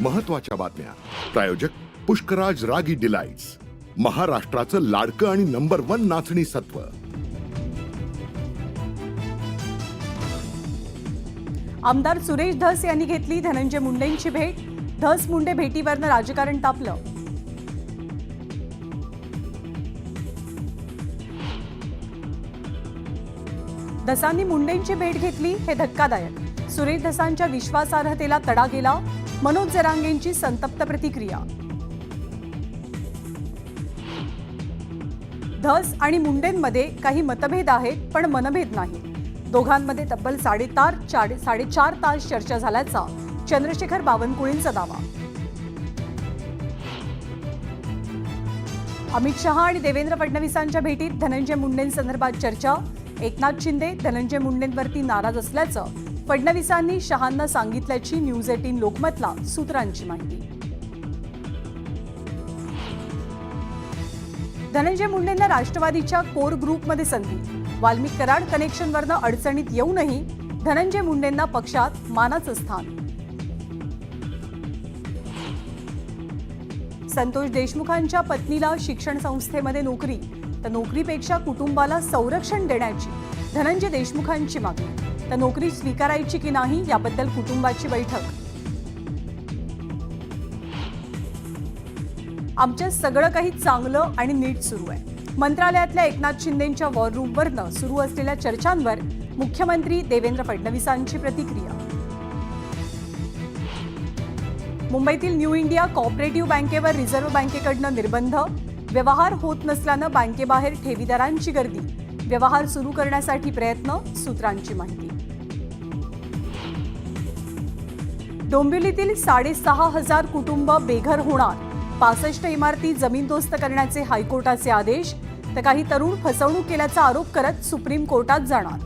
महत्त्वाच्या बातम्या. प्रायोजक पुष्कराज रागी डिलाइट्स, महाराष्ट्राचं लाडकं आणि नंबर 1 नाचणी सत्व. आमदार सुरेश धस यांनी घेतली धनंजय मुंडेंची भेट. धस मुंडे भेटीवरनं राजकारण तापलं. धसांनी मुंडेंची भेट घेतली हे धक्कादायक. सुरेश धसांच्या विश्वासार्हतेला तडा गेला. मनोज जरांगेंची संतप्त प्रतिक्रिया. धस आणि मुंडेंमध्ये काही मतभेद आहेत पण मनभेद नाही. दोघांमध्ये तब्बल 4.5 तास चर्चा झाल्याचा चंद्रशेखर बावनकुळेंचा दावा. अमित शहा आणि देवेंद्र फडणवीसांच्या भेटीत धनंजय मुंडेंसंदर्भात चर्चा. एकनाथ शिंदे धनंजय मुंडेंवरती नाराज असल्याचं फडणवीसांनी शहांना सांगितल्याची न्यूज 18 लोकमतला सूत्रांची माहिती. धनंजय मुंडेंना राष्ट्रवादीच्या कोर ग्रुपमध्ये संधी. वाल्मिक कराड कनेक्शनवरनं अडचणीत येऊनही धनंजय मुंडेंना पक्षात मानाचं स्थान. संतोष देशमुखांच्या पत्नीला शिक्षण संस्थेमध्ये नोकरी, तर नोकरीपेक्षा कुटुंबाला संरक्षण देण्याची धनंजय देशमुखांची मागणी. तर नोकरी स्वीकारायची की नाही याबद्दल कुटुंबाची बैठक. आमच्या सगळं काही चांगलं आणि नीट सुरू आहे. मंत्रालयातल्या एकनाथ शिंदेंच्या वॉर रूमवरनं सुरू असलेल्या चर्चांवर मुख्यमंत्री देवेंद्र फडणवीसांची प्रतिक्रिया. मुंबईतील न्यू इंडिया कोऑपरेटिव्ह बँकेवर रिझर्व्ह बँकेकडनं निर्बंध. व्यवहार होत नसल्यानं बँकेबाहेर ठेवीदारांची गर्दी. व्यवहार सुरू करण्यासाठी प्रयत्न, सूत्रांची माहिती. डोंबिवलीतील 6,500 कुटुंब बेघर होणार. 65 इमारती जमीनदोस्त करण्याचे हायकोर्टाचे आदेश. तर काही तरुण फसवणूक केल्याचा आरोप करत सुप्रीम कोर्टात जाणार.